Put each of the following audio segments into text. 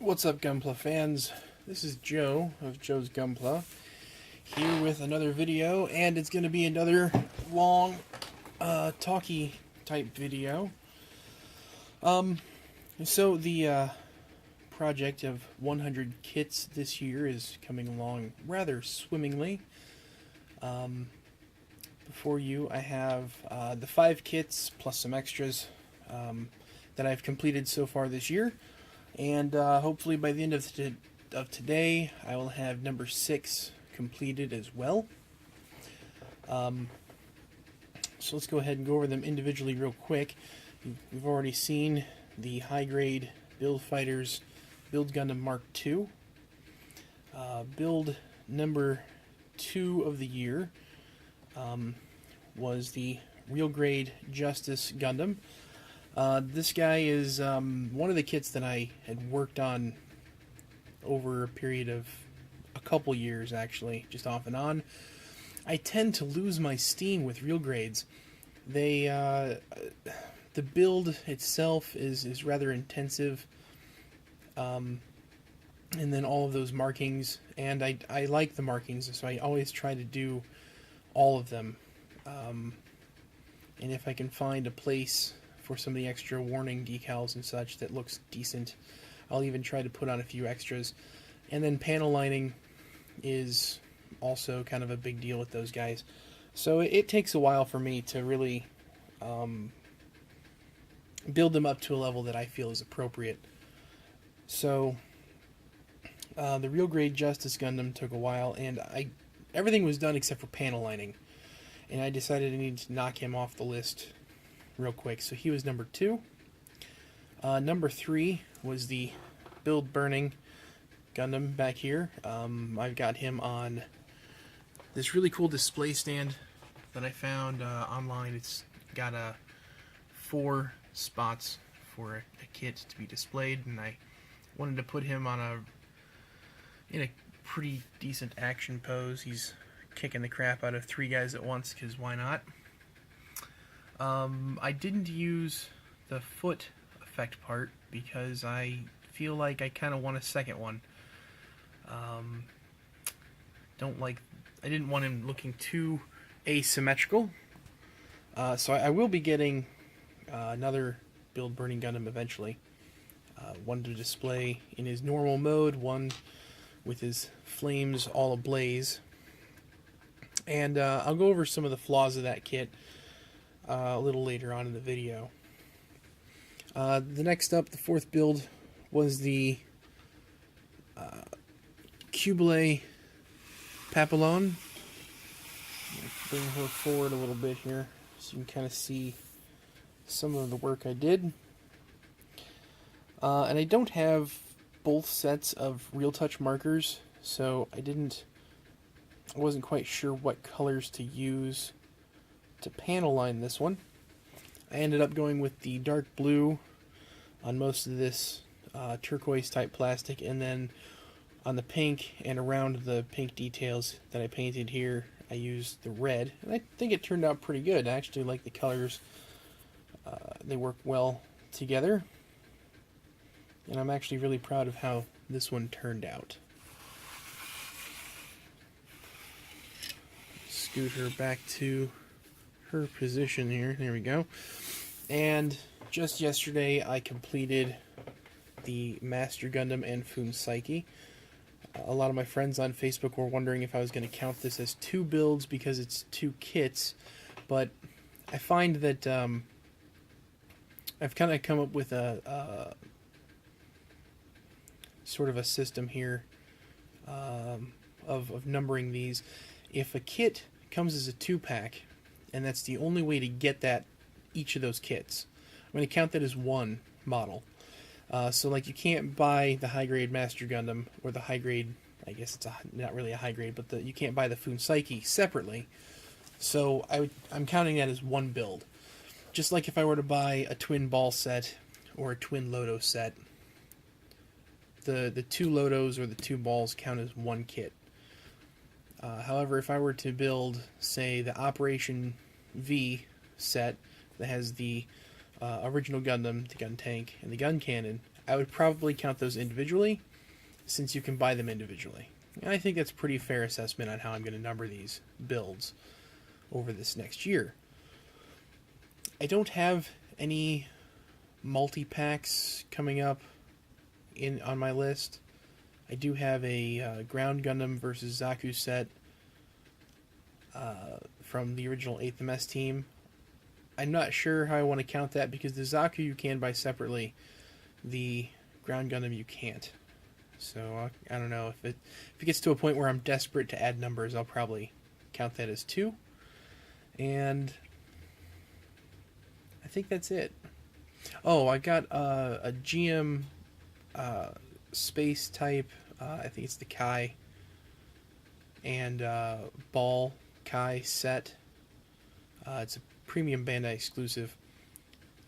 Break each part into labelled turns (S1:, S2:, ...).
S1: What's up, Gunpla fans? This is Joe of Joe's Gunpla here with another video, and it's going to be another long, talky type video. So the project of 100 kits this year is coming along rather swimmingly. Before you, I have the 5 kits plus some extras that I've completed so far this year. And hopefully by the end of today, I will have number 6 completed as well. So let's go ahead and go over them individually real quick. We've already seen the high-grade Build Fighters Build Gundam Mark II. Build number 2 of the year was the Real Grade Justice Gundam. This guy is one of the kits that I had worked on over a period of a couple years, actually, just off and on. I tend to lose my steam with real grades. They, the build itself is rather intensive, and then all of those markings, and I like the markings, so I always try to do all of them. And if I can find a place for some of the extra warning decals and such that looks decent, I'll even try to put on a few extras. And then panel lining is also kind of a big deal with those guys. So it takes a while for me to really build them up to a level that I feel is appropriate. So the Real Grade Justice Gundam took a while, and everything was done except for panel lining. And I decided I needed to knock him off the list real quick. So he was number 2. Number 3 was the Build Burning Gundam back here. I've got him on this really cool display stand that I found online. It's got 4 spots for a kit to be displayed, and I wanted to put him on in a pretty decent action pose. He's kicking the crap out of 3 guys at once, because why not? I didn't use the foot effect part because I feel like I kind of want a second one. I didn't want him looking too asymmetrical. So I will be getting another Build Burning Gundam eventually. One to display in his normal mode, one with his flames all ablaze. And I'll go over some of the flaws of that kit a little later on in the video. The next up, the 4th build, was the Kubele Papillon. Bring her forward a little bit here so you can kind of see some of the work I did. And I don't have both sets of Real Touch markers, so I wasn't quite sure what colors to use to panel line this one. I ended up going with the dark blue on most of this turquoise type plastic, and then on the pink and around the pink details that I painted here, I used the red, and I think it turned out pretty good. I actually like the colors. They work well together, and I'm actually really proud of how this one turned out. Scoot her back to her position here. There we go. And just yesterday I completed the Master Gundam and Foon Psyche. A lot of my friends on Facebook were wondering if I was going to count this as 2 builds because it's 2 kits, but I find that I've kind of come up with a sort of a system here of numbering these. If a kit comes as a 2-pack, and that's the only way to get each of those kits, I'm going to count that as 1 model. So like you can't buy the high-grade Master Gundam or the high-grade, I guess it's not really a high-grade, but you can't buy the Foon Psyche separately. So I'm counting that as 1 build. Just like if I were to buy a twin ball set or a twin Loto set, the 2 Lotos or the 2 balls count as 1 kit. However, if I were to build, say, the Operation V set that has the original Gundam, the gun tank, and the gun cannon, I would probably count those individually, since you can buy them individually. And I think that's a pretty fair assessment on how I'm going to number these builds over this next year. I don't have any multi-packs coming up on my list. I do have a Ground Gundam versus Zaku set from the original 8th MS team. I'm not sure how I want to count that because the Zaku you can buy separately. The Ground Gundam you can't. So I don't know if it gets to a point where I'm desperate to add numbers, I'll probably count that as 2. And I think that's it. Oh, I got a GM space type. I think it's the Kai and Ball Kai set. It's a premium Bandai exclusive.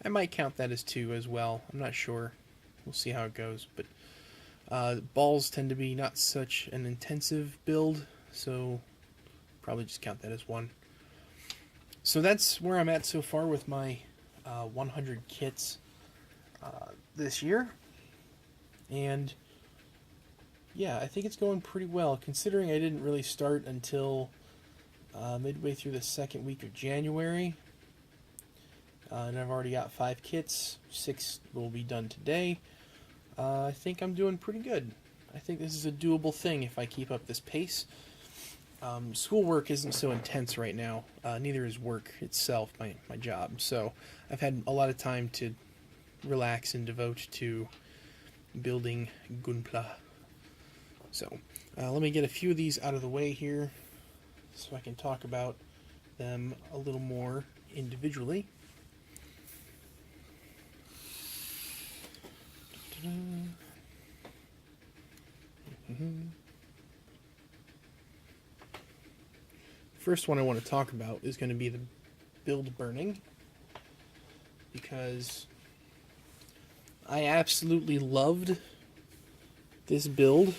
S1: I might count that as 2 as well. I'm not sure. We'll see how it goes, but balls tend to be not such an intensive build, so probably just count that as 1. So that's where I'm at so far with my 100 kits this year. And yeah, I think it's going pretty well, considering I didn't really start until midway through the second week of January. And I've already got 5 kits. 6 will be done today. I think I'm doing pretty good. I think this is a doable thing if I keep up this pace. Schoolwork isn't so intense right now. Neither is work itself, my job. So I've had a lot of time to relax and devote to building Gunpla. So let me get a few of these out of the way here so I can talk about them a little more individually. First one I want to talk about is going to be the build burning, because I absolutely loved this build,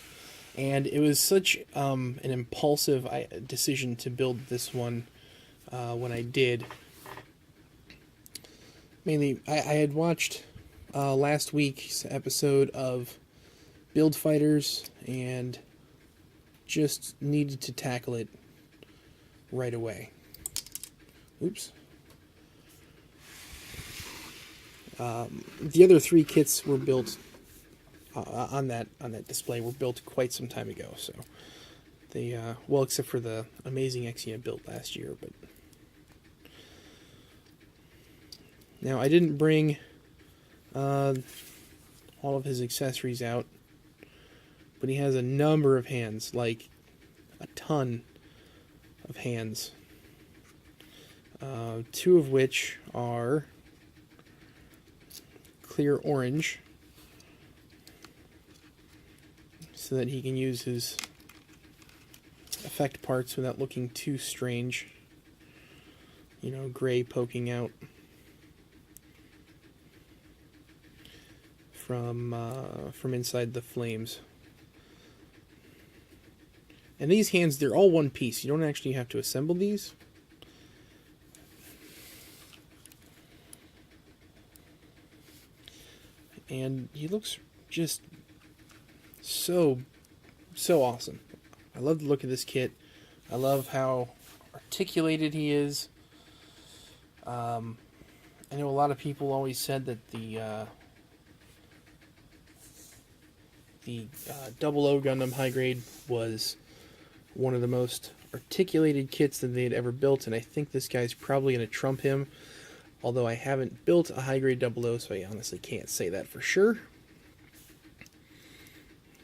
S1: and it was such an impulsive decision to build this one when I did. Mainly, I had watched last week's episode of Build Fighters and just needed to tackle it right away. Oops. The other 3 kits were built on that display were built quite some time ago. So they well, except for the amazing Exia built last year, but now I didn't bring all of his accessories out, but he has a number of hands, like a ton of hands. 2 of which are clear orange, so that he can use his effect parts without looking too strange. You know, gray poking out from inside the flames. And these hands, they're all one piece. You don't actually have to assemble these. And he looks just so awesome. I love the look of this kit. I love how articulated he is. I know a lot of people always said that the 00 Gundam High Grade was one of the most articulated kits that they had ever built, and I think this guy's probably going to trump him. Although I haven't built a high grade 00, so I honestly can't say that for sure.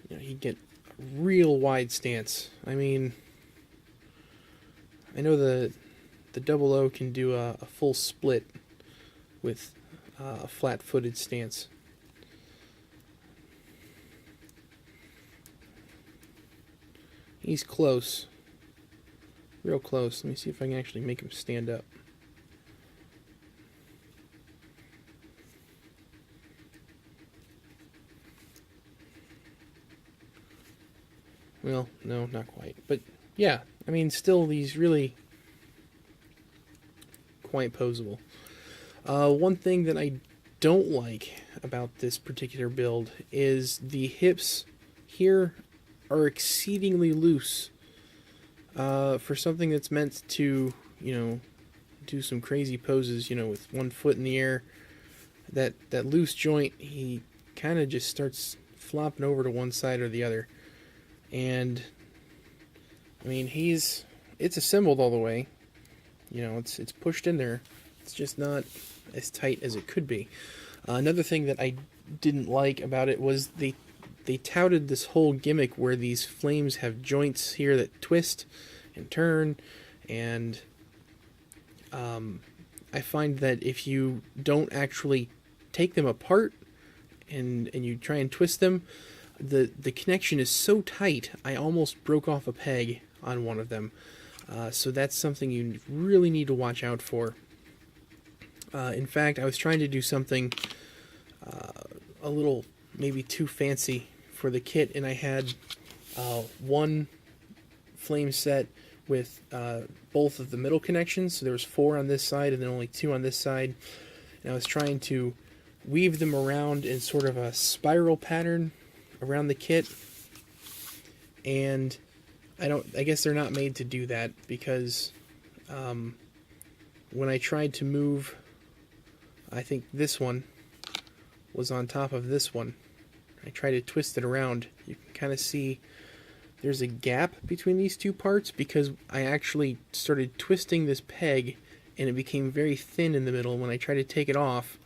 S1: You know, he'd get a real wide stance. I mean, I know the 00 can do a full split with a flat-footed stance. He's close. Real close. Let me see if I can actually make him stand up. Well, no, not quite. But, yeah, I mean, still, he's really quite posable. One thing that I don't like about this particular build is the hips here are exceedingly loose for something that's meant to, do some crazy poses, with one foot in the air. That loose joint, he kind of just starts flopping over to one side or the other. And I mean, it's assembled all the way. It's pushed in there. It's just not as tight as it could be. Another thing that I didn't like about it was they touted this whole gimmick where these flames have joints here that twist and turn, and I find that if you don't actually take them apart and you try and twist them, the connection is so tight, I almost broke off a peg on one of them. So that's something you really need to watch out for. In fact, I was trying to do something a little maybe too fancy for the kit, and I had one flame set with both of the middle connections. So there was 4 on this side and then only 2 on this side. And I was trying to weave them around in sort of a spiral pattern around the kit. And I guess they're not made to do that, because when I tried to move, I think this one was on top of this one. I tried to twist it around. You can kind of see there's a gap between these two parts, because I actually started twisting this peg and it became very thin in the middle. When I tried to take it off,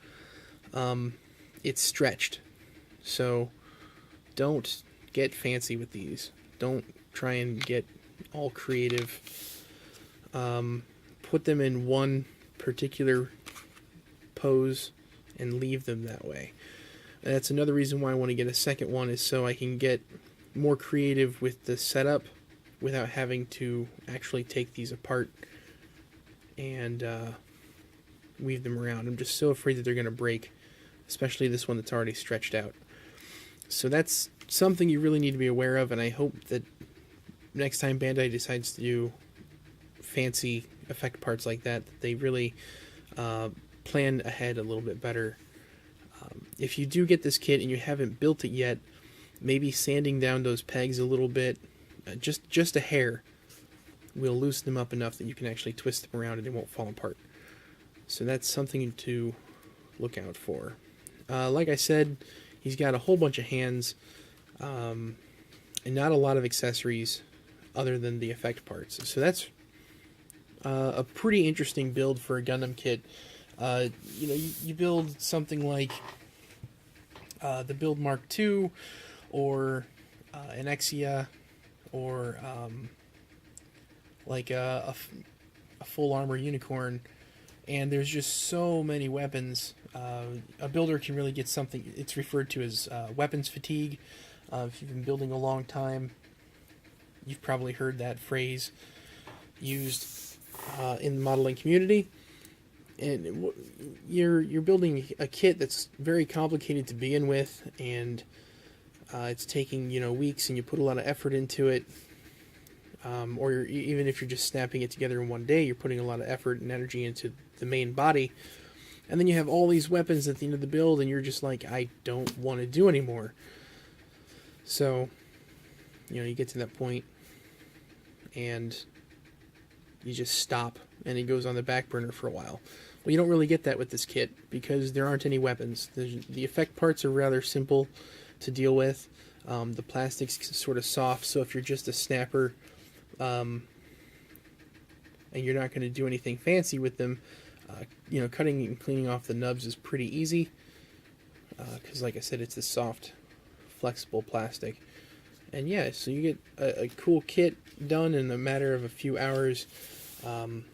S1: it stretched. So don't get fancy with these. Don't try and get all creative. Put them in one particular pose and leave them that way. And that's another reason why I want to get a second one, is so I can get more creative with the setup without having to actually take these apart and weave them around. I'm just so afraid that they're going to break, especially this one that's already stretched out. So that's something you really need to be aware of, and I hope that next time Bandai decides to do fancy effect parts like that, they really plan ahead a little bit better. If you do get this kit and you haven't built it yet, maybe sanding down those pegs a little bit, just a hair, will loosen them up enough that you can actually twist them around and they won't fall apart. So that's something to look out for. Like I said, he's got a whole bunch of hands and not a lot of accessories other than the effect parts. So that's a pretty interesting build for a Gundam kit. You build something like the Build Mark II, or an Exia, or like a full armor unicorn, and there's just so many weapons. A builder can really get something. It's referred to as weapons fatigue. If you've been building a long time, you've probably heard that phrase used in the modeling community. And you're building a kit that's very complicated to begin with, and it's taking weeks, and you put a lot of effort into it. Or even if you're just snapping it together in one day, you're putting a lot of effort and energy into the main body. And then you have all these weapons at the end of the build, and you're just like, I don't want to do anymore. So, you get to that point, and you just stop, and it goes on the back burner for a while. Well, you don't really get that with this kit, because there aren't any weapons. The effect parts are rather simple to deal with. The plastic's sort of soft, so if you're just a snapper, and you're not going to do anything fancy with them, cutting and cleaning off the nubs is pretty easy, because like I said, it's a soft, flexible plastic. And yeah, so you get a cool kit done in a matter of a few hours, and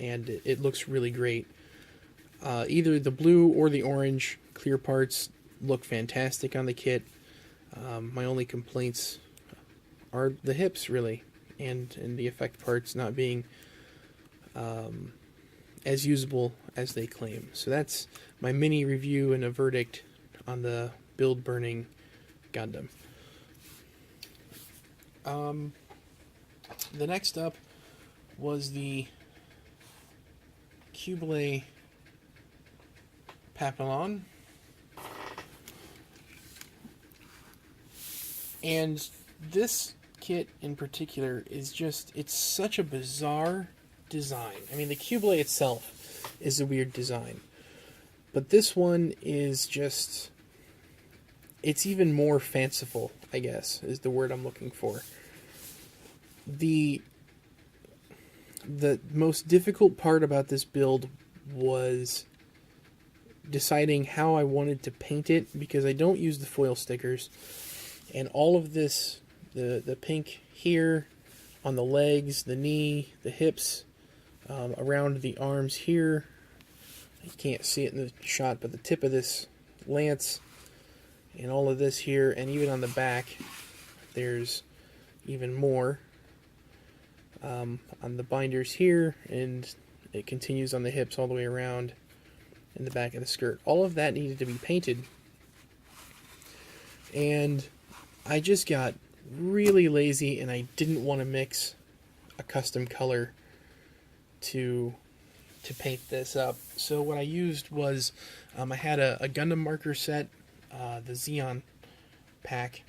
S1: it looks really great. Either the blue or the orange clear parts look fantastic on the kit. My only complaints are the hips, really, and the effect parts not being as usable as they claim. So that's my mini review and a verdict on the build burning Gundam. The next up was the Kubele Papillon, And this kit in particular is just, it's such a bizarre design. I mean, the Kubele itself is a weird design. But this one is just, it's even more fanciful, I guess, is the word I'm looking for. The most difficult part about this build was deciding how I wanted to paint it, because I don't use the foil stickers, and all of this, the pink here on the legs, the knee, the hips, around the arms here, you can't see it in the shot, but the tip of this lance, and all of this here, and even on the back there's even more on the binders here, and it continues on the hips all the way around in the back of the skirt. All of that needed to be painted, and I just got really lazy, and I didn't want to mix a custom color to paint this up. So what I used was, I had a Gundam marker set, the Xeon pack,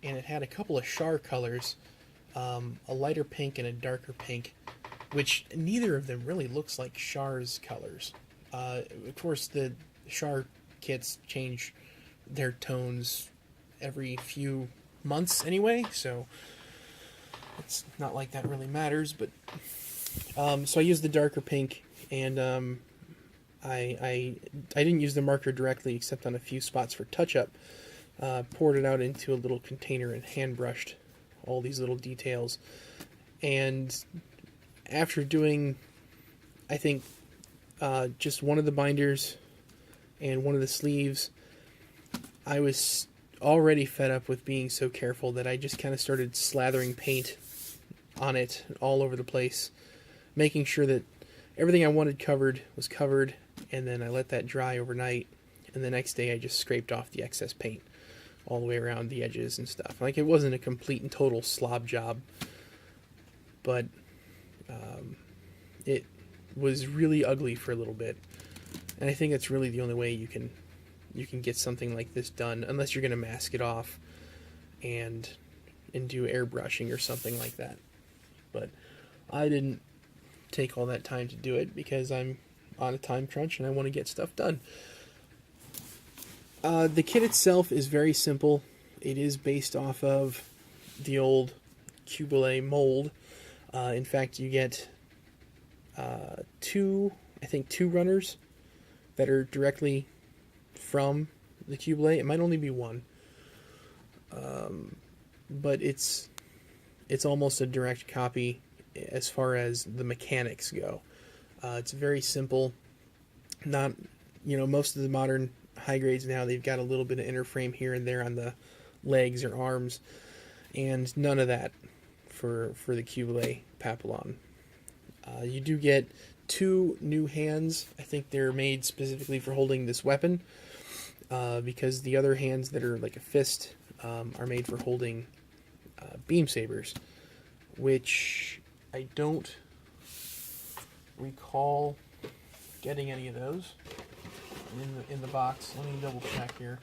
S1: and it had a couple of char colors, a lighter pink and a darker pink, which neither of them really looks like Char's colors. Of course, the Char kits change their tones every few months anyway, so it's not like that really matters. But so I used the darker pink, and I didn't use the marker directly except on a few spots for touch-up. Poured it out into a little container and hand brushed all these little details. And after doing, I think, just one of the binders and one of the sleeves, I was already fed up with being so careful that I just kind of started slathering paint on it all over the place, making sure that everything I wanted covered was covered, and then I let that dry overnight, and the next day I just scraped off the excess paint all the way around the edges and stuff. Like, it wasn't a complete and total slob job, but it was really ugly for a little bit, and I think that's really the only way you can get something like this done, unless you're going to mask it off and do airbrushing or something like that. But I didn't take all that time to do it because I'm on a time crunch and I want to get stuff done. The kit itself is very simple. It is based off of the old Kubele mold. In fact, you get two runners that are directly from the Kubele. It might only be one, but it's almost a direct copy as far as the mechanics go. It's very simple. Not, most of the modern high grades now, they've got a little bit of inner frame here and there on the legs or arms, and none of that for the Kubele Papillon. You do get two new hands. I think they're made specifically for holding this weapon, because the other hands that are like a fist are made for holding beam sabers, which I don't recall getting any of those in the box. Let me double check here.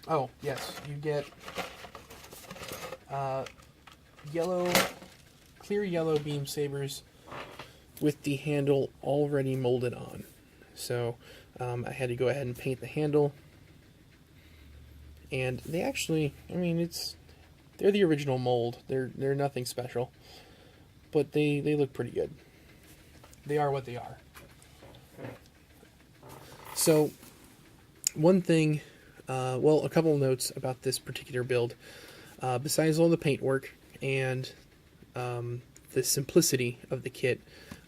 S1: Oh, yes, you get clear yellow beam sabers with the handle already molded on. So I had to go ahead and paint the handle, and they actually, they're the original mold. They're nothing special, but they look pretty good. They are what they are. So one thing, a couple of notes about this particular build. Besides all the paintwork and the simplicity of the kit,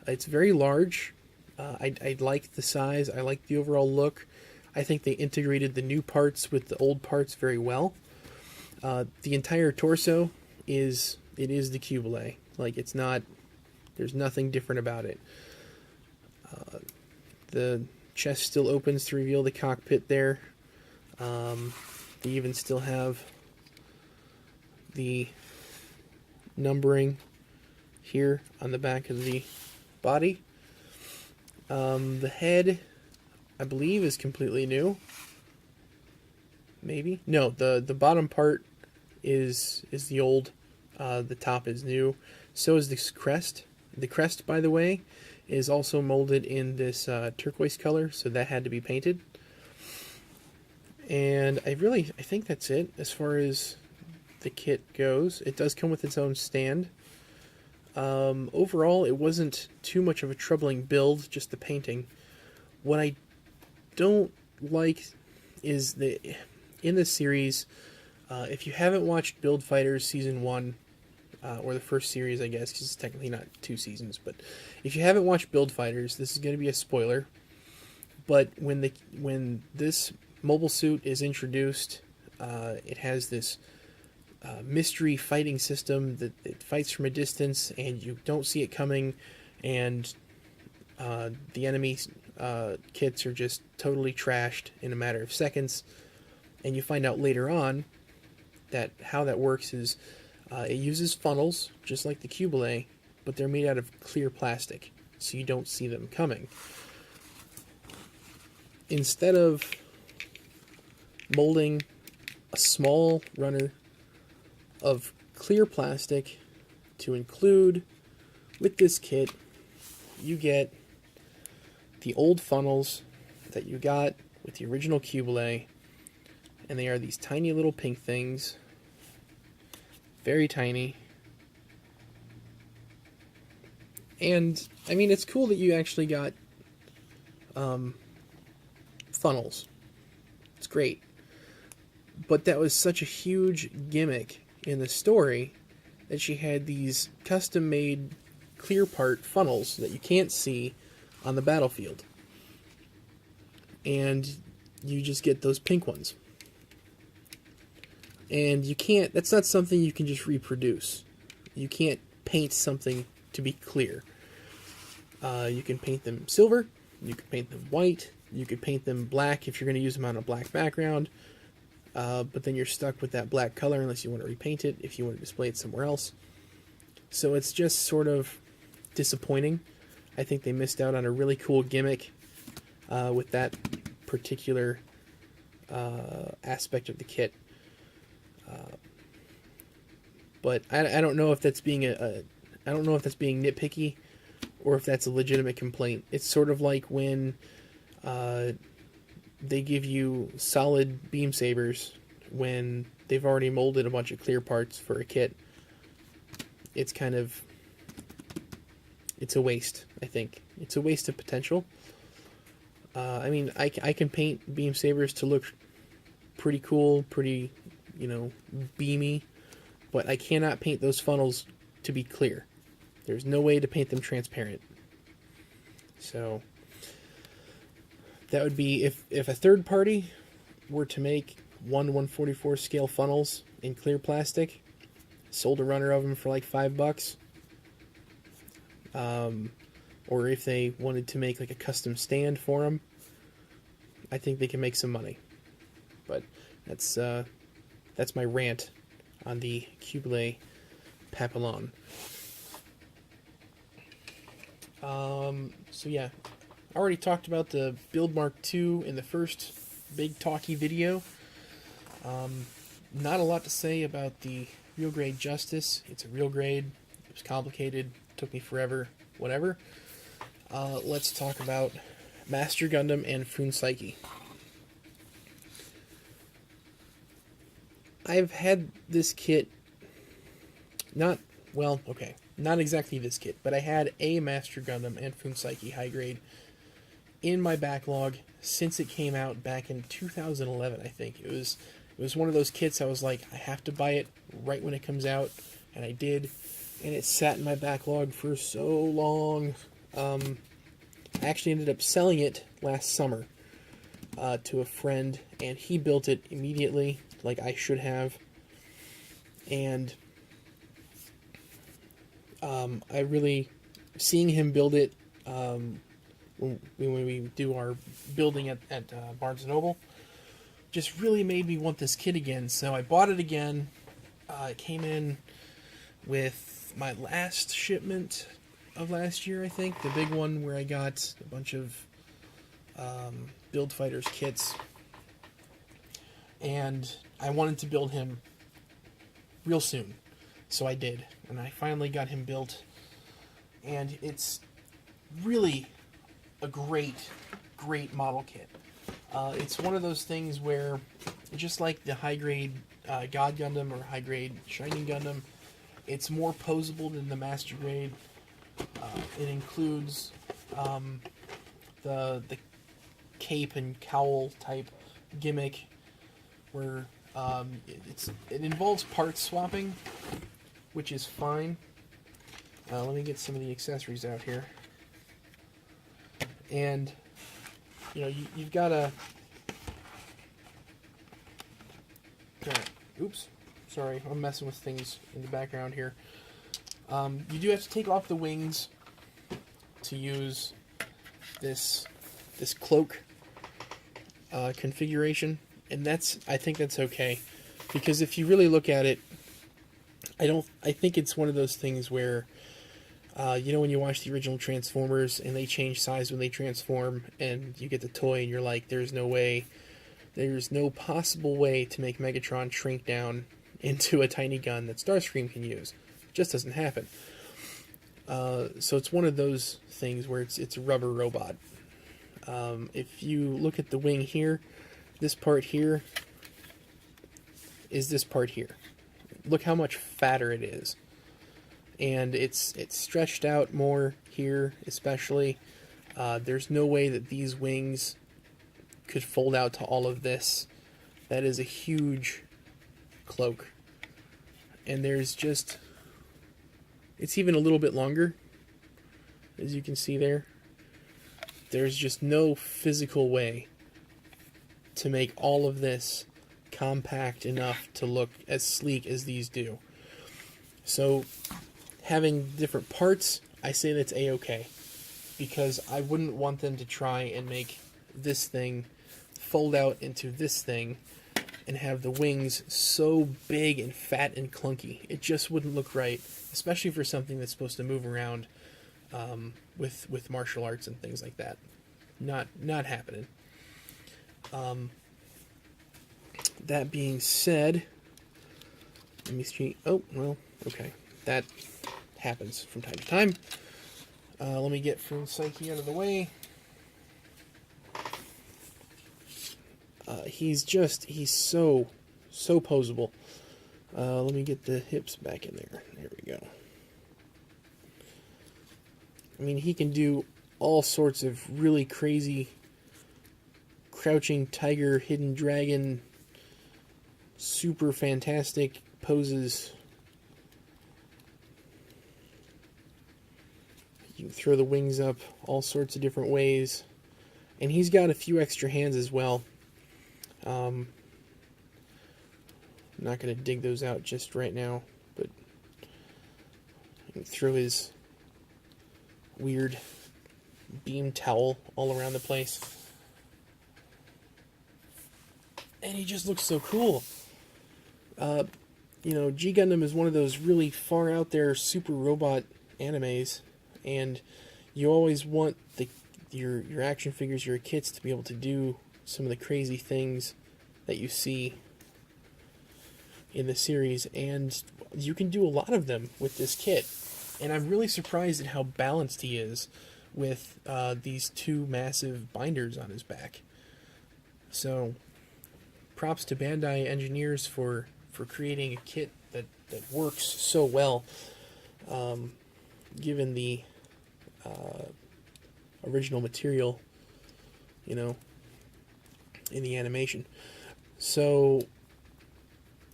S1: it's very large. I like the size. I like the overall look. I think they integrated the new parts with the old parts very well. The entire torso is the Kubele. Like, it's not, there's nothing different about it. The chest still opens to reveal the cockpit there. They even still have the numbering here on the back of the body. The head, I believe, is completely new. maybe. No, the bottom part is the old. The top is new. So is this crest. The crest, by the way, is also molded in this turquoise color, so that had to be painted. And I think that's it as far as the kit goes. It does come with its own stand. Overall, it wasn't too much of a troubling build, just the painting. What I don't like is in this series, if you haven't watched Build Fighters Season 1, or the first series, I guess, because it's technically not 2 seasons, but if you haven't watched Build Fighters, this is going to be a spoiler. But when this mobile suit is introduced, it has this mystery fighting system that it fights from a distance, and you don't see it coming, and the enemy kits are just totally trashed in a matter of seconds. And you find out later on that how that works is it uses funnels, just like the Kubele, but they're made out of clear plastic, so you don't see them coming. Instead of molding a small runner of clear plastic to include with this kit, you get the old funnels that you got with the original Kubele, and they are these tiny little pink things. Very tiny. And, I mean, it's cool that you actually got funnels. It's great. But that was such a huge gimmick in the story that she had these custom-made clear part funnels that you can't see on the battlefield. And you just get those pink ones. And you can't, that's not something you can just reproduce. You can't paint something to be clear. You can paint them silver, you can paint them white, you could paint them black if you're going to use them on a black background, but then you're stuck with that black color unless you want to repaint it, if you want to display it somewhere else. So it's just sort of disappointing. I think they missed out on a really cool gimmick with that particular aspect of the kit. But I don't know if that's being I don't know if that's being nitpicky or if that's a legitimate complaint. It's sort of like when they give you solid beam sabers when they've already molded a bunch of clear parts for a kit. It's kind of, it's a waste, I think. It's a waste of potential. I mean, I can paint beam sabers to look pretty cool, pretty, you know, beamy, but I cannot paint those funnels to be clear. There's no way to paint them transparent. So that would be, if a third party were to make 1/144 scale funnels in clear plastic, sold a runner of them for like $5, or if they wanted to make like a custom stand for them, I think they can make some money. But that's my rant on the Kubele Papillon. So yeah, I already talked about the Build Mark II in the first big talky video. Not a lot to say about the real grade Justice. It's a real grade. It was complicated. Took me forever. Whatever. Let's talk about Master Gundam and Foon Psyche. I've had this kit, not exactly this kit, but I had a Master Gundam and Foon Psyche high grade in my backlog since it came out back in 2011, I think. It was one of those kits I was like, I have to buy it right when it comes out, and I did, and it sat in my backlog for so long. I actually ended up selling it last summer to a friend, and he built it immediately, like I should have. And I really, seeing him build it when we do our building at Barnes & Noble, just really made me want this kit again. So I bought it again. It came in with my last shipment of last year, I think. The big one where I got a bunch of Build Fighters kits. and I wanted to build him real soon. So I did, and I finally got him built, and it's really a great model kit. It's one of those things where, just like the high-grade God Gundam or high-grade Shining Gundam, it's more posable than the Master Grade. It includes the cape and cowl type gimmick, where it involves part swapping, which is fine. Let me get some of the accessories out here. And, you know, you've got to... Oops. Sorry, I'm messing with things in the background here. You do have to take off the wings to use this cloak configuration. And I think that's okay. Because if you really look at it, I think it's one of those things where, you know, when you watch the original Transformers and they change size when they transform, and you get the toy and you're like, there's no possible way to make Megatron shrink down into a tiny gun that Starscream can use. It just doesn't happen. So it's one of those things where it's a rubber robot. If you look at the wing here, this part here is this part here. Look how much fatter it is. And it's stretched out more here, especially. There's no way that these wings could fold out to all of this. That is a huge cloak. And there's just... It's even a little bit longer, as you can see there. There's just no physical way to make all of this compact enough to look as sleek as these do. So, having different parts, I say that's a-okay. Because I wouldn't want them to try and make this thing fold out into this thing and have the wings so big and fat and clunky. It just wouldn't look right, especially for something that's supposed to move around with martial arts and things like that. Not happening. That being said, let me see. Oh, well, okay. That happens from time to time. Let me get Foon Psyche out of the way. He's so posable. Let me get the hips back in there. There we go. I mean, he can do all sorts of really crazy crouching tiger, hidden dragon, super fantastic poses. You can throw the wings up all sorts of different ways. And he's got a few extra hands as well. I'm not going to dig those out just right now, but I can throw his weird beam towel all around the place. And he just looks so cool. You know, G Gundam is one of those really far out there super robot animes, and you always want your action figures, your kits, to be able to do some of the crazy things that you see in the series, and you can do a lot of them with this kit. And I'm really surprised at how balanced he is with these two massive binders on his back. So, props to Bandai engineers for creating a kit that works so well, given the original material, you know, in the animation. So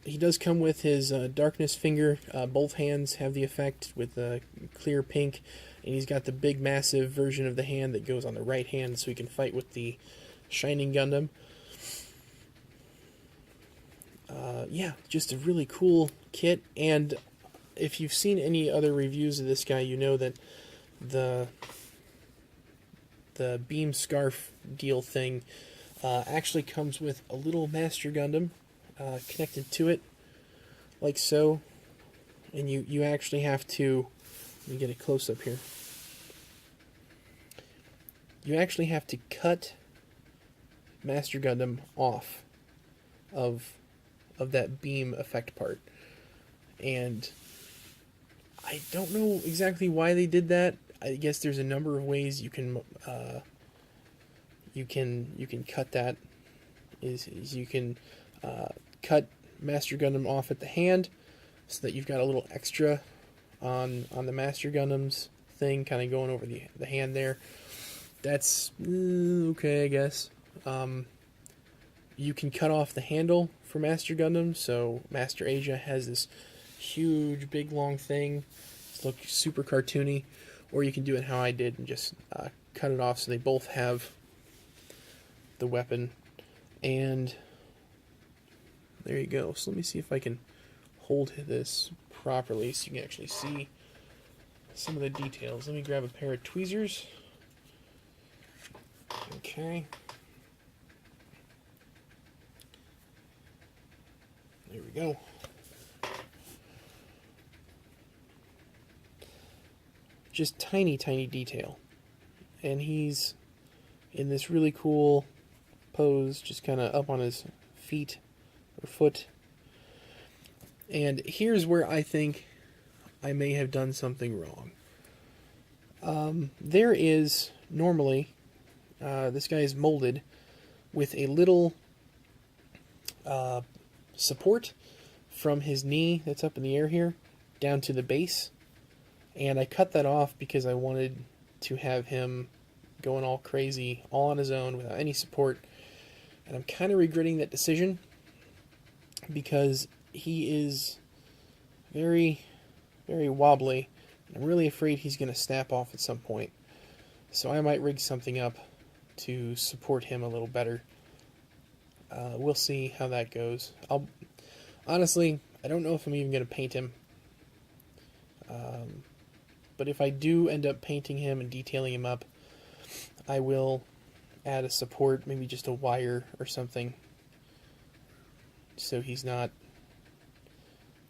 S1: he does come with his darkness finger. Both hands have the effect with the clear pink, and he's got the big massive version of the hand that goes on the right hand so he can fight with the Shining Gundam. Yeah, just a really cool kit. And if you've seen any other reviews of this guy, you know that the beam scarf deal thing actually comes with a little Master Gundam connected to it, like so. And you actually have to, let me get a close-up here. You actually have to cut Master Gundam off of that beam effect part. And I don't know exactly why they did that. I guess there's a number of ways you can cut that. Is you can cut Master Gundam off at the hand, so that you've got a little extra on the Master Gundam's thing, kind of going over the hand there. That's okay, I guess. You can cut off the handle for Master Gundam, so Master Asia has this huge, big, long thing. It looks super cartoony. Or you can do it how I did and just cut it off so they both have the weapon. And there you go. So let me see if I can hold this properly so you can actually see some of the details. Let me grab a pair of tweezers. Okay. There we go. Just tiny, tiny detail. And he's in this really cool pose, just kind of up on his feet or foot. And here's where I think I may have done something wrong. There is normally, this guy is molded with a little support from his knee that's up in the air here down to the base. And I cut that off because I wanted to have him going all crazy, all on his own, without any support. And I'm kind of regretting that decision because he is very, very wobbly. I'm really afraid he's going to snap off at some point. So I might rig something up to support him a little better. We'll see how that goes. Honestly, I don't know if I'm even going to paint him. But if I do end up painting him and detailing him up, I will add a support, maybe just a wire or something, so he's not,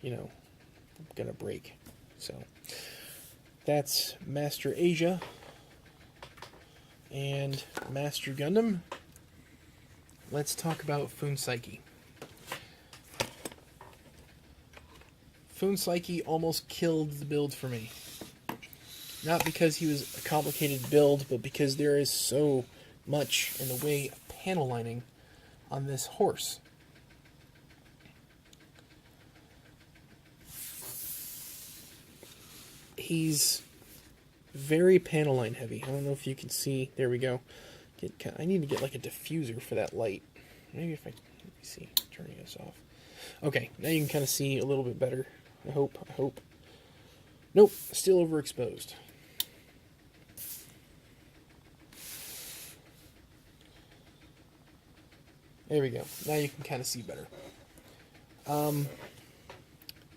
S1: gonna break. So that's Master Asia and Master Gundam. Let's talk about Foon Psyche. Foon Psyche almost killed the build for me. Not because he was a complicated build, but because there is so much in the way of panel lining on this horse. He's very panel line heavy. I don't know if you can see. There we go. I need to get like a diffuser for that light. Maybe if let me see, turning this off. Okay, now you can kind of see a little bit better. I hope. Nope, still overexposed. There we go. Now you can kind of see better.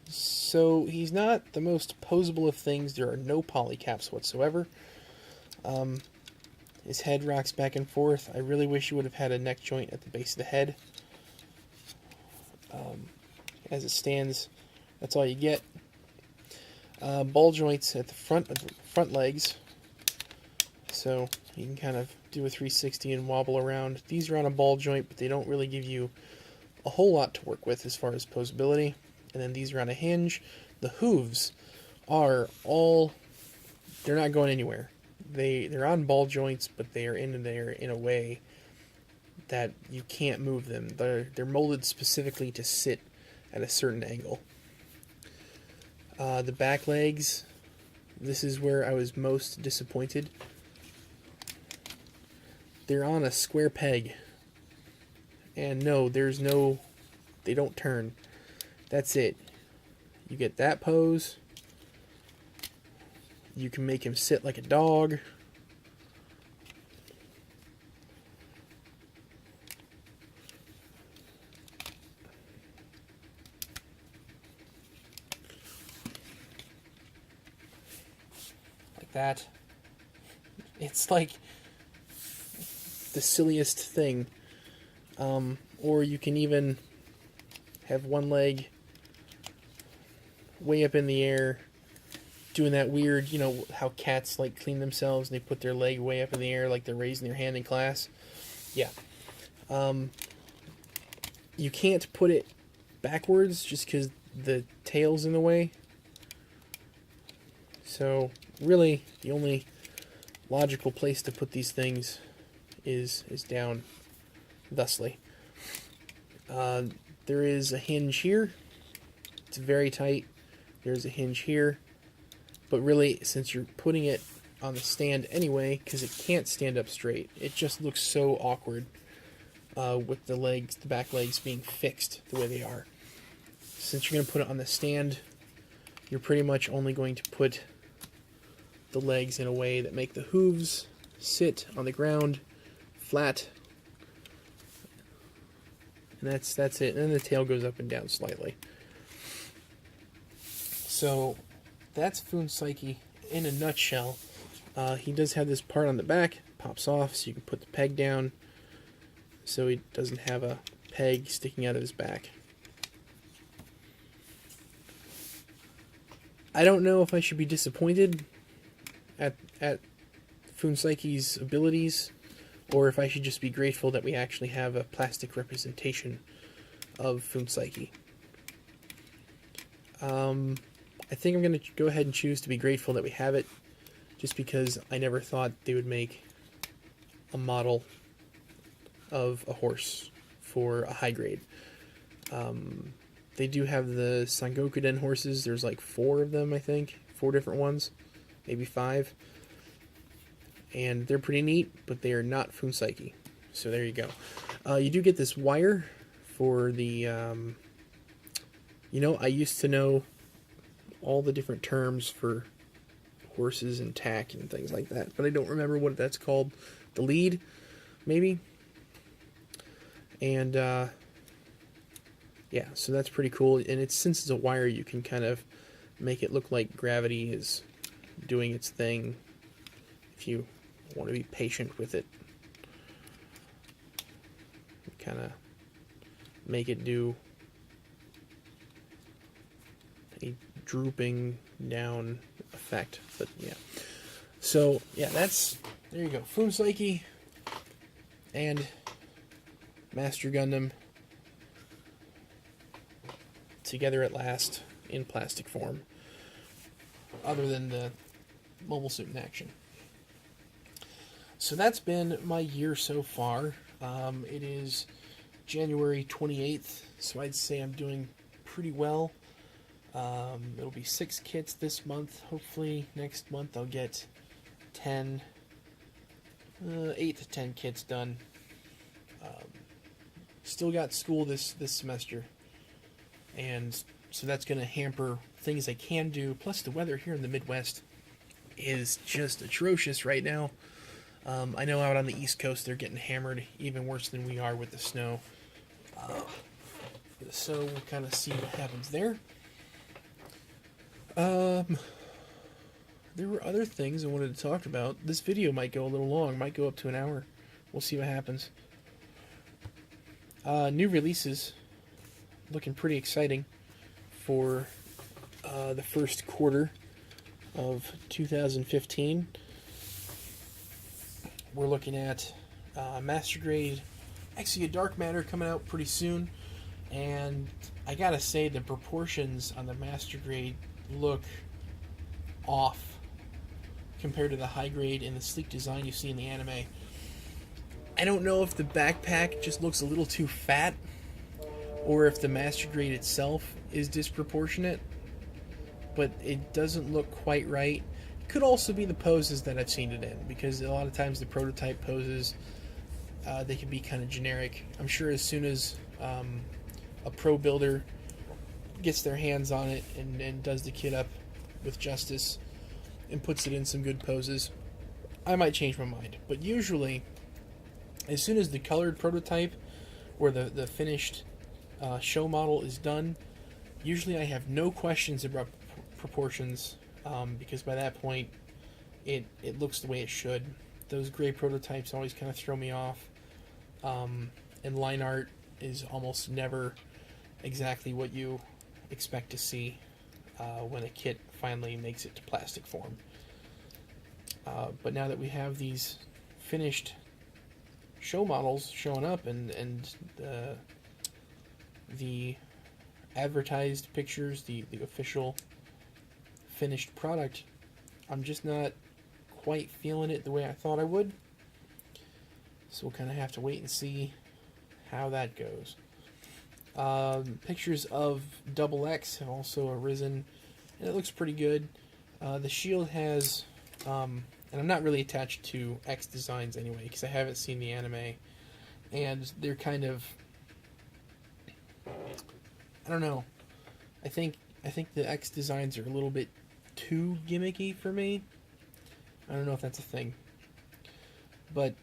S1: So he's not the most posable of things. There are no polycaps whatsoever. His head rocks back and forth. I really wish he would have had a neck joint at the base of the head. As it stands, that's all you get. Ball joints at the front legs, so you can kind of do a 360 and wobble around. These are on a ball joint, but they don't really give you a whole lot to work with as far as posability. And then these are on a hinge. The hooves are they're not going anywhere. They're on ball joints, but they are in there in a way that you can't move them. They're molded specifically to sit at a certain angle. The back legs, this is where I was most disappointed. They're on a square peg. And no, they don't turn. That's it. You get that pose. You can make him sit like a dog. Like that. It's like the silliest thing. Or you can even have one leg way up in the air, doing that weird, how cats like clean themselves and they put their leg way up in the air like they're raising their hand in class. Yeah. you can't put it backwards just because the tail's in the way. So really, the only logical place to put these things is down thusly. There is a hinge here. It's very tight. There's a hinge here. But really, since you're putting it on the stand anyway, because it can't stand up straight, it just looks so awkward with the legs, the back legs being fixed the way they are. Since you're going to put it on the stand, you're pretty much only going to put the legs in a way that make the hooves sit on the ground flat. And that's it. And then the tail goes up and down slightly. So that's Foon's psyche in a nutshell. He does have this part on the back, pops off, so you can put the peg down so he doesn't have a peg sticking out of his back. I don't know if I should be disappointed at Foon Psyche's abilities, or if I should just be grateful that we actually have a plastic representation of Foon Psyche. I think I'm going to go ahead and choose to be grateful that we have it, just because I never thought they would make a model of a horse for a high grade. They do have the Sangokuden horses. There's like 4 of them, I think. 4 different ones. Maybe 5. And they're pretty neat, but they are not Foon Psyche. So there you go. You do get this wire for the... I used to know all the different terms for horses and tack and things like that, but I don't remember what that's called. The lead, maybe? And, yeah, so that's pretty cool. And since it's a wire, you can kind of make it look like gravity is doing its thing if you want to be patient with it. Kind of make it do a drooping down effect. But yeah. So yeah, there you go. Foon Psyche and Master Gundam together at last in plastic form, other than the mobile suit in action. So that's been my year so far. It is January 28th, so I'd say I'm doing pretty well. It'll be 6 kits this month. Hopefully next month I'll get 8 to 10 kits done. Still got school this semester, and so that's going to hamper things I can do. Plus the weather here in the Midwest is just atrocious right now. I know out on the East Coast they're getting hammered even worse than we are with the snow. So we'll kind of see what happens there. There were other things I wanted to talk about. This video might go a little long, might go up to an hour. We'll see what happens. New releases, looking pretty exciting for the first quarter of 2015. We're looking at Master Grade, actually a Dark Matter coming out pretty soon, and I gotta say the proportions on the Master Grade look off compared to the high grade and the sleek design you see in the anime. I don't know if the backpack just looks a little too fat, or if the Master Grade itself is disproportionate, but it doesn't look quite right. It could also be the poses that I've seen it in, because a lot of times the prototype poses, they can be kind of generic. I'm sure as soon as a pro builder gets their hands on it and does the kit up with justice and puts it in some good poses, I might change my mind. But usually, as soon as the colored prototype or the finished show model is done, usually I have no questions about proportions, because by that point it looks the way it should. Those gray prototypes always kind of throw me off, and line art is almost never exactly what you expect to see when a kit finally makes it to plastic form. But now that we have these finished show models showing up, and the advertised pictures, the official finished product, I'm just not quite feeling it the way I thought I would. So we'll kind of have to wait and see how that goes. Pictures of Double X have also arisen, and it looks pretty good. The shield has, and I'm not really attached to X designs anyway, because I haven't seen the anime, and they're kind of, I don't know. I think the X designs are a little bit too gimmicky for me. I don't know if that's a thing, but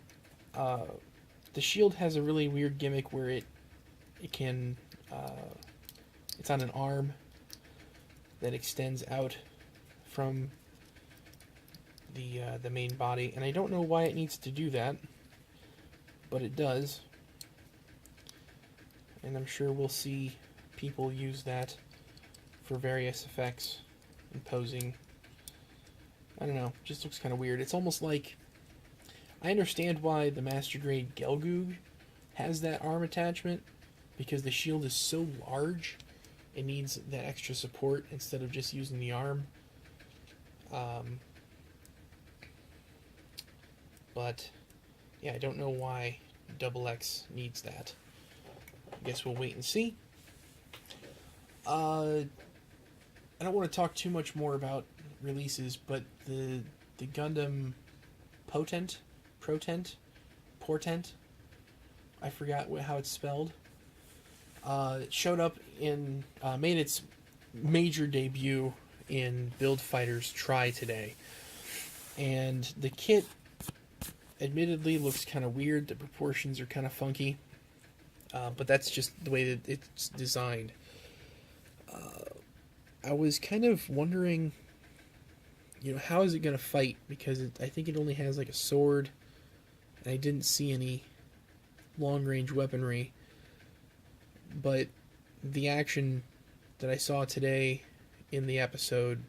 S1: the shield has a really weird gimmick where it can it's on an arm that extends out from the main body, and I don't know why it needs to do that, but it does, and I'm sure we'll see people use that for various effects and posing. I don't know, just looks kind of weird. It's almost like, I understand why the Master Grade Gelgoog has that arm attachment, because the shield is so large, it needs that extra support instead of just using the arm. But yeah, I don't know why Double X needs that. I guess we'll wait and see. I don't want to talk too much more about releases, but the Gundam Portent, I forgot how it's spelled. It showed up in, made its major debut in Build Fighters Try today, and the kit admittedly looks kind of weird. The proportions are kind of funky, but that's just the way that it's designed. I was kind of wondering, how is it going to fight? Because I think it only has like a sword, and I didn't see any long-range weaponry. But the action that I saw today in the episode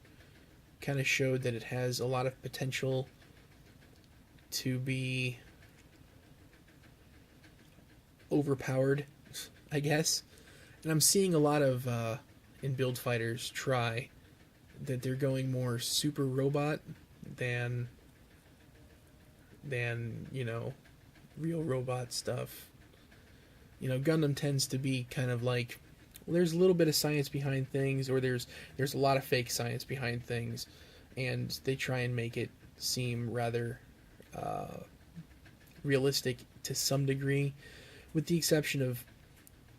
S1: kind of showed that it has a lot of potential to be overpowered, I guess. And I'm seeing a lot of, in Build Fighters Try, that they're going more super robot than real robot stuff. Gundam tends to be kind of like, well, there's a little bit of science behind things, or there's a lot of fake science behind things, and they try and make it seem rather realistic to some degree, with the exception of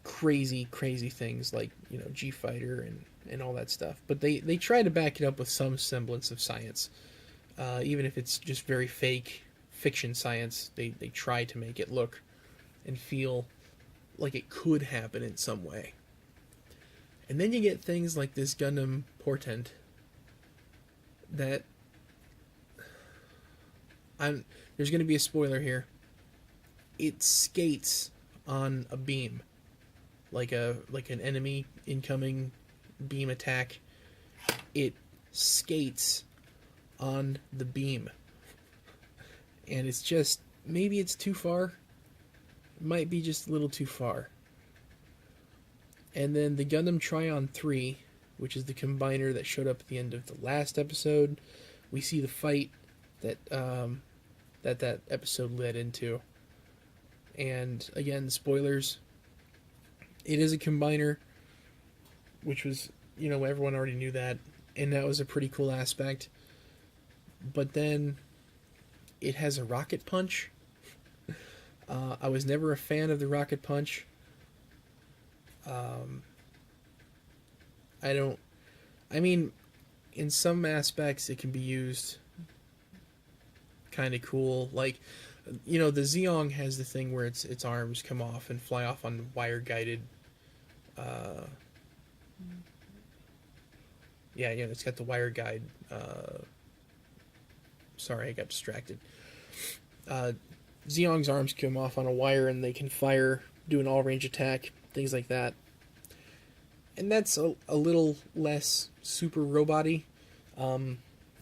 S1: crazy things like G-Fighter and all that stuff. But they try to back it up with some semblance of science, even if it's just very fake fiction science. They try to make it look and feel like it could happen in some way. And then you get things like this Gundam Portent that there's going to be a spoiler here. It skates on a beam, like an enemy incoming beam attack. It skates on the beam, and it's just, maybe it's too far. It might be just a little too far. And then the Gundam Tryon 3, which is the combiner that showed up at the end of the last episode, we see the fight that that episode led into. And again, spoilers. It is a combiner, which was, everyone already knew that, and that was a pretty cool aspect. But then it has a rocket punch. I was never a fan of the rocket punch. In some aspects it can be used kind of cool. Like, the Zeong has the thing where its arms come off and fly off on wire-guided... it's got the wire guide. Sorry, I got distracted. Zeong's arms come off on a wire and they can fire, do an all-range attack, things like that. And that's a little less super robot-y.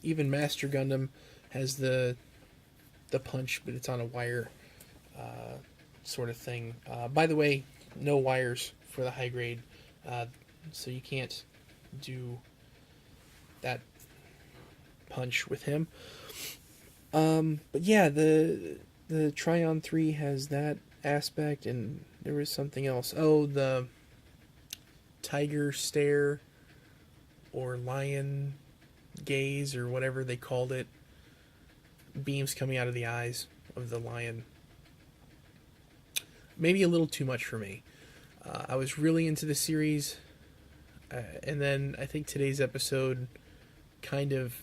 S1: Even Master Gundam has the punch, but it's on a wire sort of thing. By the way, no wires for the high grade, so you can't do that punch with him. But yeah, the Tryon 3 has that aspect, and there was something else. Oh, the tiger stare or lion gaze or whatever they called it. Beams coming out of the eyes of the lion. Maybe a little too much for me. I was really into the series, and then I think today's episode kind of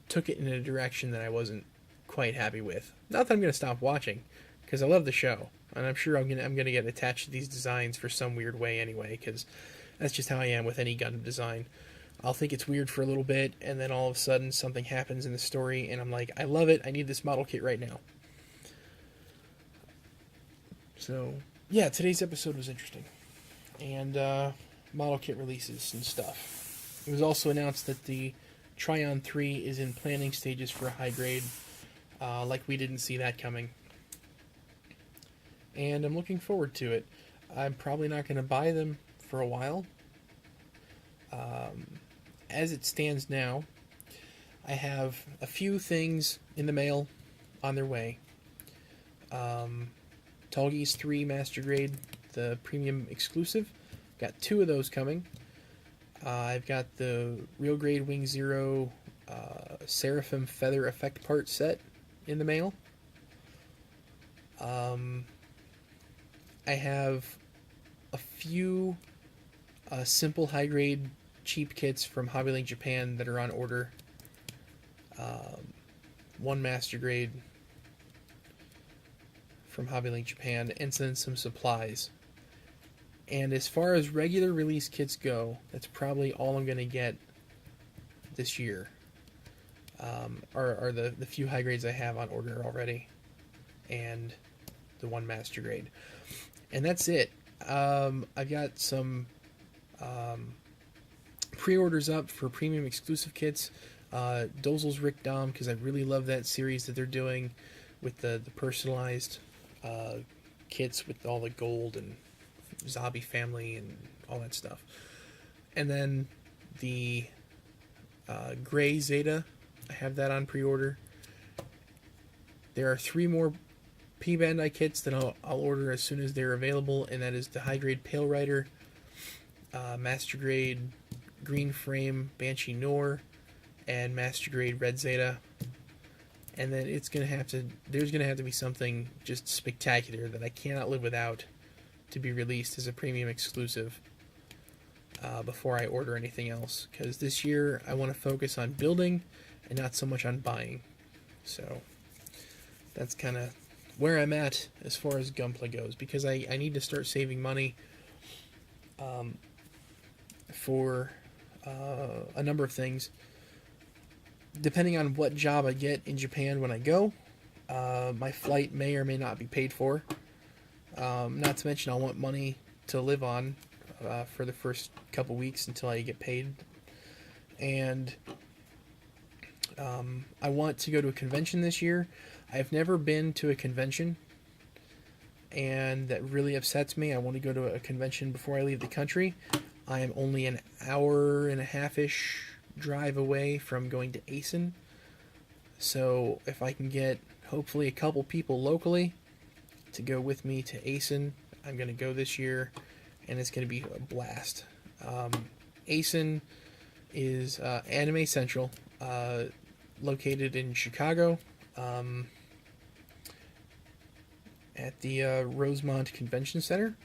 S1: took it in a direction that I wasn't quite happy with. Not that I'm going to stop watching, because I love the show, and I'm sure I'm gonna get attached to these designs for some weird way anyway, because that's just how I am with any Gundam design. I'll think it's weird for a little bit, and then all of a sudden something happens in the story, and I'm like, I love it, I need this model kit right now. So, yeah, today's episode was interesting. And model kit releases and stuff. It was also announced that the Tryon 3 is in planning stages for a high grade. Like we didn't see that coming. And I'm looking forward to it. I'm probably not going to buy them for a while. As it stands now, I have a few things in the mail on their way. Tallgeese 3 Master Grade, the premium exclusive. Got 2 of those coming. I've got the Real Grade Wing Zero Seraphim Feather Effect Part set in the mail. I have a few simple high grade cheap kits from Hobbylink Japan that are on order. 1 Master Grade from Hobbylink Japan, and then some supplies. And as far as regular release kits go, that's probably all I'm going to get this year. Are the few high grades I have on order already, and the 1 Master Grade. And that's it. I've got some pre-orders up for premium exclusive kits. Dozel's Rick Dom, because I really love that series that they're doing with the personalized kits with all the gold and Zabi family and all that stuff. And then the Gray Zeta, I have that on pre-order. There are 3 more P-Bandai kits that I'll order as soon as they're available, and that is the high grade Pale Rider, Master Grade Green Frame Banshee Noor, and Master Grade Red Zeta. And then there's gonna have to be something just spectacular that I cannot live without to be released as a premium exclusive before I order anything else. Because this year I want to focus on building and not so much on buying. So that's kind of where I'm at as far as Gunpla goes, because I need to start saving money for a number of things. Depending on what job I get in Japan when I go, my flight may or may not be paid for. Not to mention I'll want money to live on for the first couple weeks until I get paid. And I want to go to a convention this year. I've never been to a convention, and that really upsets me. I want to go to a convention before I leave the country. I am only an hour and a half-ish drive away from going to ASIN. So if I can get hopefully a couple people locally to go with me to ASIN, I'm going to go this year, and it's going to be a blast. ASIN is Anime Central, located in Chicago, at the Rosemont Convention Center.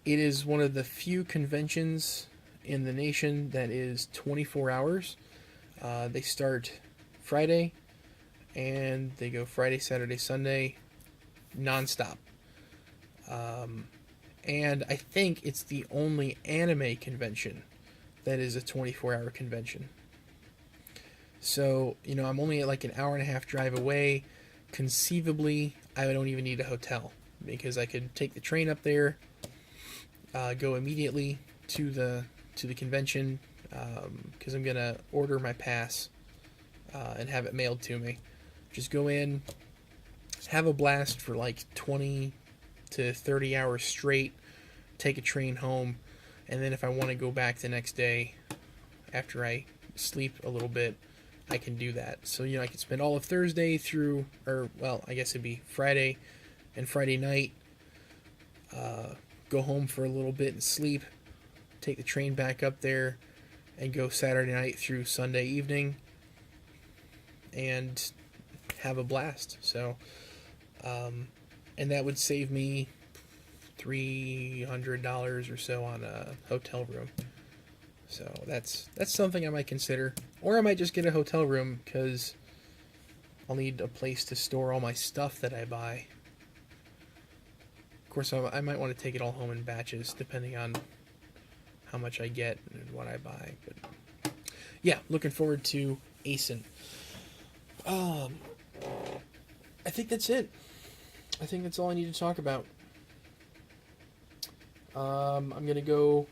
S1: It is one of the few conventions in the nation that is 24 hours. They start Friday, and they go Friday, Saturday, Sunday, non-stop. And I think it's the only anime convention that is a 24-hour convention. So, I'm only at like an hour and a half drive away. Conceivably, I don't even need a hotel, because I could take the train up there, go immediately to the convention, because I'm going to order my pass and have it mailed to me. Just go in, have a blast for like 20 to 30 hours straight, take a train home, and then if I want to go back the next day after I sleep a little bit, I can do that. So, I can spend all of Thursday through, or, well, I guess it'd be Friday and Friday night, go home for a little bit and sleep, take the train back up there, and go Saturday night through Sunday evening, and have a blast. So, and that would save me $300 or so on a hotel room. So that's something I might consider. Or I might just get a hotel room because I'll need a place to store all my stuff that I buy. Of course, I might want to take it all home in batches depending on how much I get and what I buy. But yeah, looking forward to ASIN. I think that's it. I think that's all I need to talk about. I'm going to go,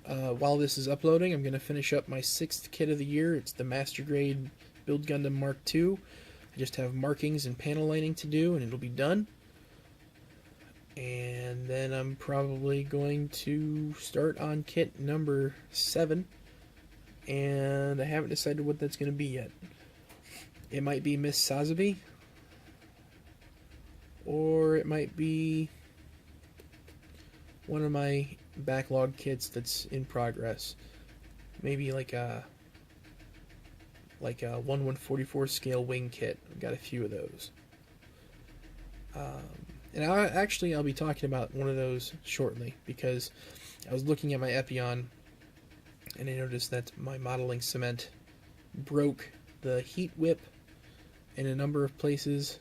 S1: while this is uploading, I'm going to finish up my 6th kit of the year. It's the Master Grade Build Gundam Mark II. I just have markings and panel lining to do, and it'll be done. And then I'm probably going to start on kit number 7, and I haven't decided what that's going to be yet. It might be Miss Sazabi, or it might be one of my backlog kits that's in progress. Maybe like a 1/144 scale wing kit. I've got a few of those. And I'll be talking about one of those shortly, because I was looking at my Epion and I noticed that my modeling cement broke the heat whip in a number of places.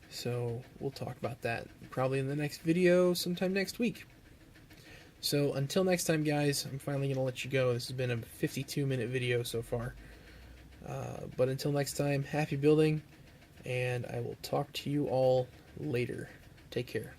S1: So we'll talk about that probably in the next video sometime next week. So until next time, guys, I'm finally going to let you go. This has been a 52-minute video so far. But until next time, happy building, and I will talk to you all later. Take care.